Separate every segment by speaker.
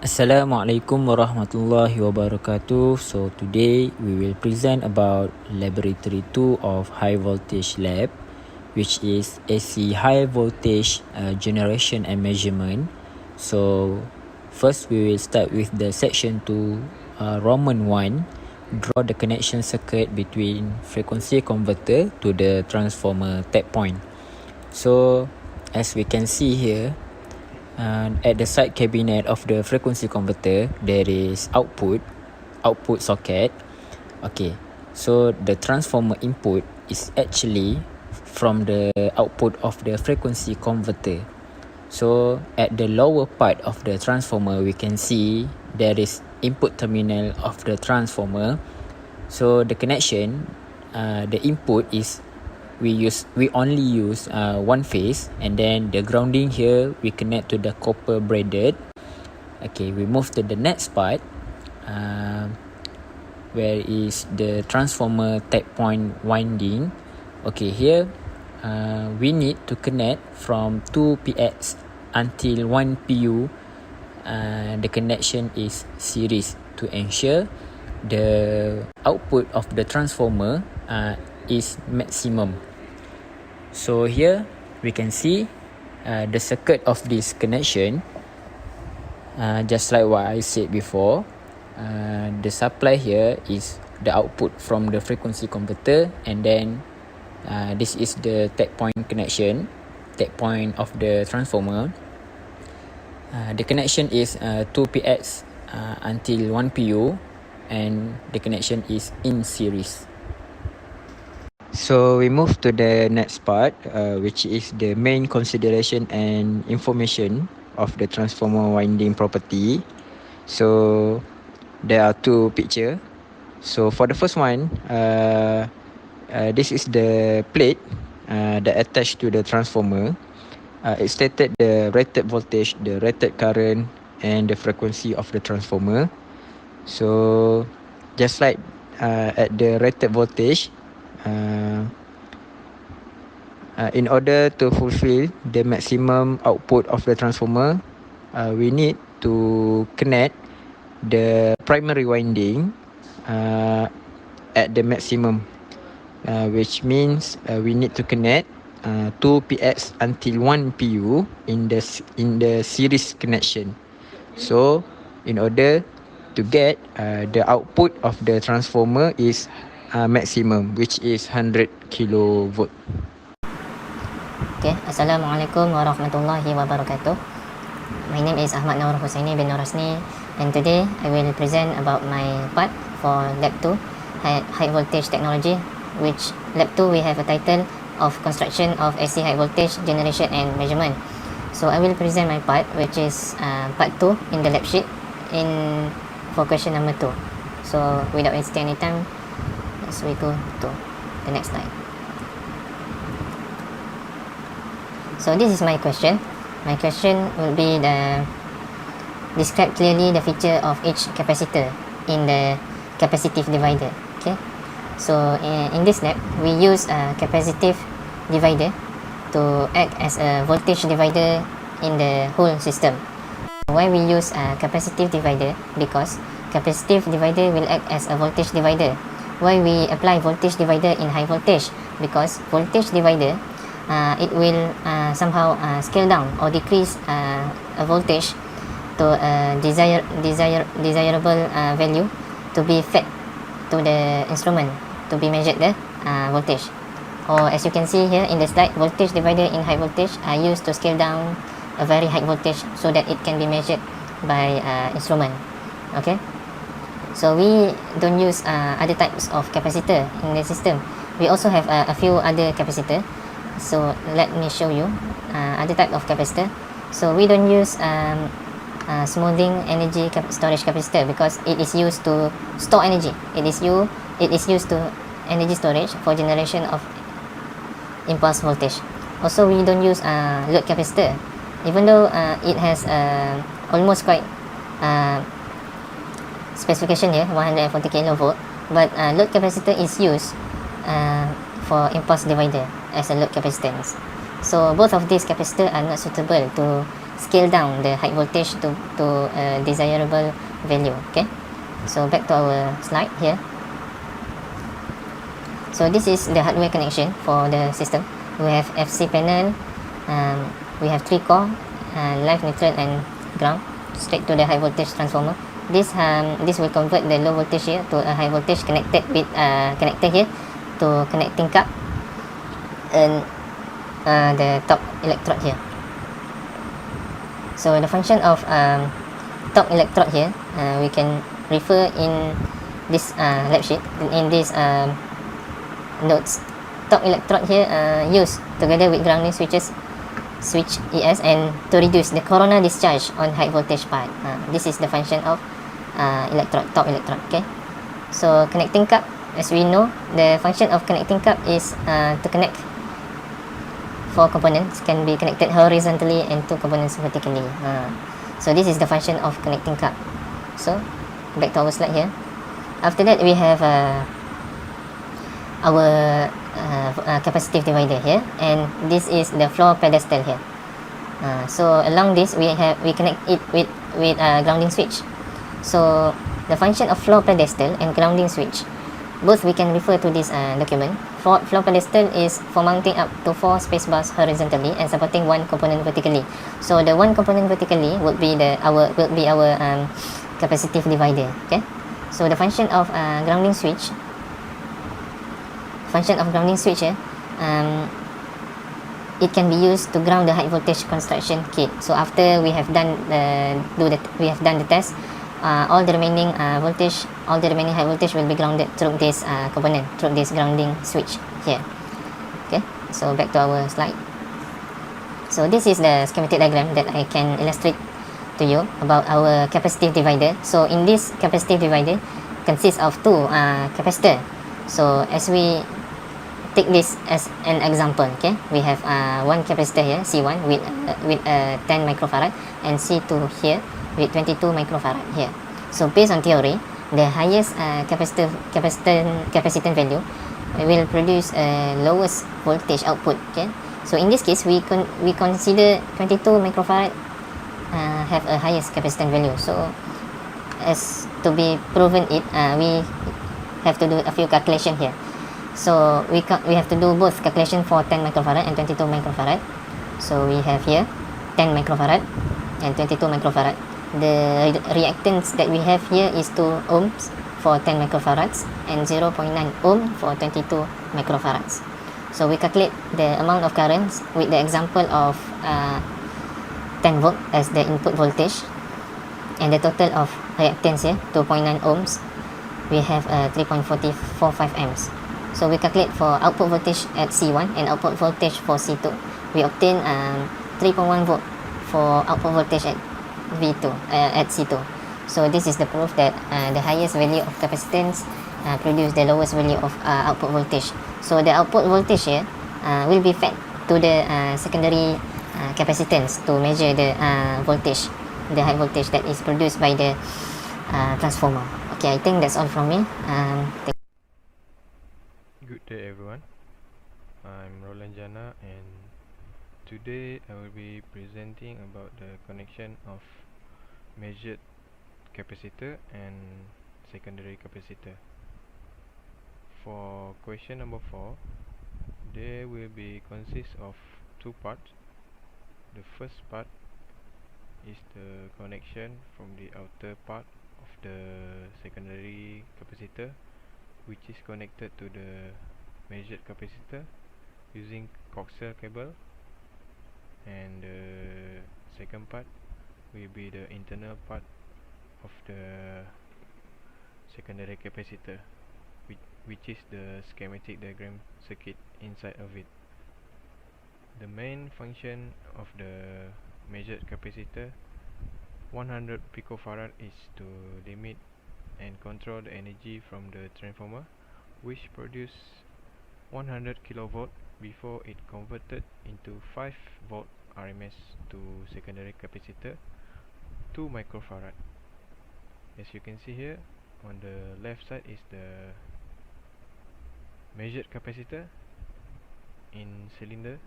Speaker 1: Assalamualaikum warahmatullahi wabarakatuh. So today we will present about laboratory 2 of high voltage lab, which is AC high voltage generation and measurement. So first we will start with the section 2 Roman 1. Draw the connection circuit between frequency converter to the transformer tap point. So as we can see here, at the side cabinet of the frequency converter, there is output socket. Okay, so the transformer input is actually from the output of the frequency converter. So at the lower part of the transformer, we can see there is input terminal of the transformer. So the connection, the input is we only use one phase, and then the grounding here we connect to the copper braided. Okay, we move to the next part, where is the transformer tap point winding. Okay, here we need to connect from 2px until 1pu. The connection is series to ensure the output of the transformer is maximum. So here we can see the circuit of this connection. Just like what I said before, the supply here is the output from the frequency converter, and then this is the tap point connection, tap point of the transformer. The connection is 2px until 1pu, and the connection is in series. So we move to the next part, which is the main consideration and information of the transformer winding property. So there are two pictures. So for the first one, this is the plate that attached to the transformer. It stated the rated voltage, the rated current, and the frequency of the transformer. So just like at the rated voltage, in order to fulfill the maximum output of the transformer, we need to connect the primary winding at the maximum, which means we need to connect 2px until 1pu in the series connection. So in order to get the output of the transformer is maximum, which is 100 kilovolt.
Speaker 2: Okay, Assalamualaikum warahmatullahi wabarakatuh. My name is Ahmad Nur Husaini bin Nurasni, and today I will present about my part for Lab 2, High Voltage Technology, which Lab 2 we have a title of Construction of AC High Voltage Generation and Measurement. So I will present my part, which is part 2 in the lab sheet for question number 2. So without wasting any time, let's go to the next slide. So this is my question. My question will be describe clearly the feature of each capacitor in the capacitive divider. Okay. So in this lab, we use a capacitive divider to act as a voltage divider in the whole system. Why we use a capacitive divider? Because capacitive divider will act as a voltage divider. Why we apply voltage divider in high voltage? Because voltage divider it will somehow scale down or decrease a voltage to a desirable value to be fed to the instrument to be measured the voltage. Or as you can see here in the slide, voltage divider in high voltage are used to scale down a very high voltage so that it can be measured by instrument. Okay, so we don't use other types of capacitor in the system. We also have a few other capacitor. So let me show you other type of capacitor. So we don't use smoothing energy storage capacitor because it is used to store energy. It is used to energy storage for generation of impulse voltage. Also, we don't use load capacitor, even though it has almost quite specification here, 140 kilovolt. But load capacitor is used for impulse divider as a load capacitance. So both of these capacitor are not suitable to scale down the high voltage to a desirable value. Okay, so back to our slide here. So this is the hardware connection for the system. We have FC panel, we have 3 core, live, neutral and ground, straight to the high voltage transformer. This will convert the low voltage here to a high voltage connected with connector here to connecting cap and the top electrode here. So the function of top electrode here, we can refer in this lab sheet, in this notes. Top electrode here used together with grounding switch ES and to reduce the corona discharge on high voltage part. This is the function of top electrode. Okay, so connecting cap, as we know, the function of connecting cap is to connect 4 components, can be connected horizontally and 2 components vertically. So this is the function of connecting cap. So back to our slide here. After that, we have our capacitive divider here, and this is the floor pedestal here. So along this, we connect it with grounding switch. So the function of floor pedestal and grounding switch, both we can refer to this document. Floor pedestal is for mounting up to 4 space bars horizontally and supporting 1 component vertically. So the 1 component vertically would be our capacitive divider. Okay, so the function of grounding switch here, it can be used to ground the high voltage construction kit. So after we have done the test, all the remaining high voltage will be grounded through this component, through this grounding switch here. Okay, so back to our slide. So this is the schematic diagram that I can illustrate to you about our capacitive divider. So in this capacitive divider consists of 2 capacitor. So as we take this as an example, okay, we have 1 capacitor here, C1 with 10 microfarad, and C2 here with 22 microfarad here. So based on theory, the highest capacitance value will produce lowest voltage output. Okay, so in this case, we consider 22 microfarad have a highest capacitance value. So as to be proven it, we have to do a few calculation here. So we have to do both calculation for 10 microfarad and 22 microfarad. So we have here 10 microfarad and 22 microfarad. The reactance that we have here is 2 ohms for 10 microfarads and 0.9 ohm for 22 microfarads. So we calculate the amount of currents with the example of 10 volt as the input voltage, and the total of reactance here 2.9 ohms, we have 3.45 amps. So we calculate for output voltage at C1 and output voltage for C2. We obtain 3.1 volt for output voltage at V2 at C2. So this is the proof that the highest value of capacitance produce the lowest value of output voltage. So the output voltage here will be fed to the secondary capacitance to measure the voltage, the high voltage that is produced by the transformer. Okay, I think that's all from me.
Speaker 3: Good day everyone, I'm Roland Jana, and today I will be presenting about the connection of measured capacitor and secondary capacitor. For question number 4, there will be consist of 2 parts. The first part is the connection from the outer part of the secondary capacitor, which is connected to the measured capacitor using coaxial cable, and the second part will be the internal part of the secondary capacitor, which is the schematic diagram circuit inside of it. The main function of the measured capacitor 100 picofarad is to limit and control the energy from the transformer, which produce 100 kilovolt before it converted into 5 volt RMS to secondary capacitor 2 microfarad. As you can see here, on the left side is the measured capacitor in cylinder,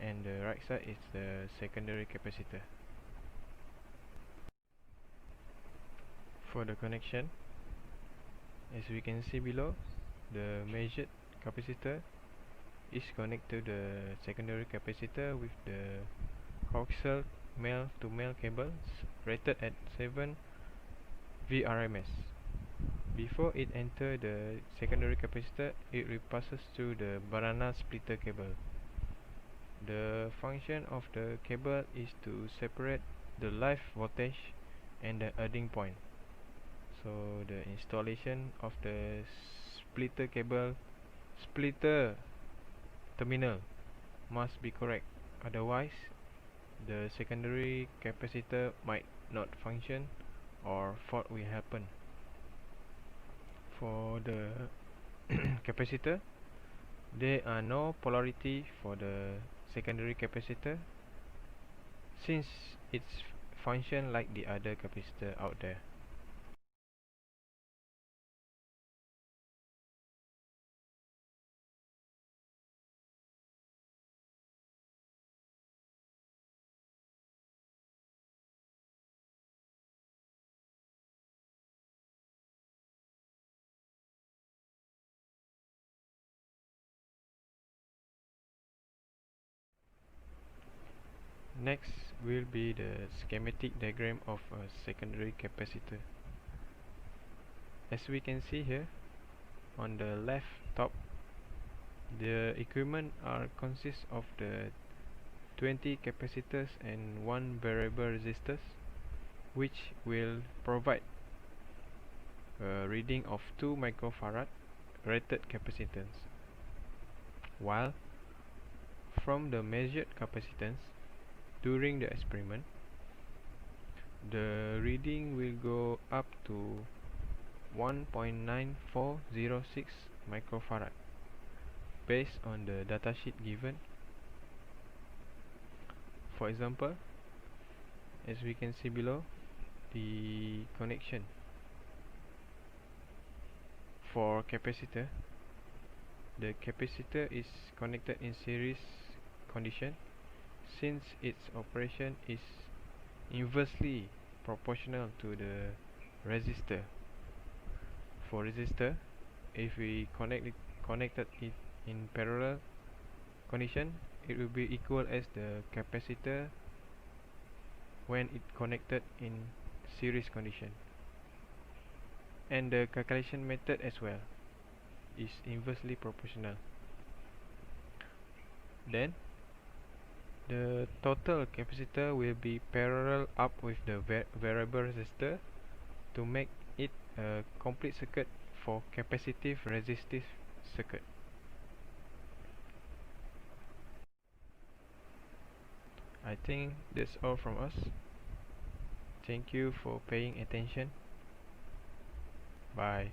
Speaker 3: and the right side is the secondary capacitor. For the connection, as we can see below, the measured capacitor is connected to the secondary capacitor with the coaxial male-to-male cables rated at 7 VRMS. Before it enters the secondary capacitor, it repasses through the banana splitter cable. The function of the cable is to separate the live voltage and the earning point. So the installation of the splitter terminal must be correct, otherwise the secondary capacitor might not function or fault will happen. For the capacitor, there are no polarity for the secondary capacitor since it's function like the other capacitor out there. Next will be the schematic diagram of a secondary capacitor. As we can see here, on the left top, the equipment consists of the 20 capacitors and 1 variable resistors, which will provide a reading of 2 microfarad rated capacitance, while from the measured capacitance during the experiment, the reading will go up to 1.9406 microfarad based on the datasheet given. For example, as we can see below, the connection for capacitor, the capacitor is connected in series condition since its operation is inversely proportional to the resistor. For resistor, if we connected it in parallel condition, it will be equal as the capacitor when it connected in series condition. And the calculation method as well is inversely proportional. Then the total capacitor will be parallel up with the variable resistor to make it a complete circuit for capacitive resistive circuit. I think that's all from us. Thank you for paying attention. Bye.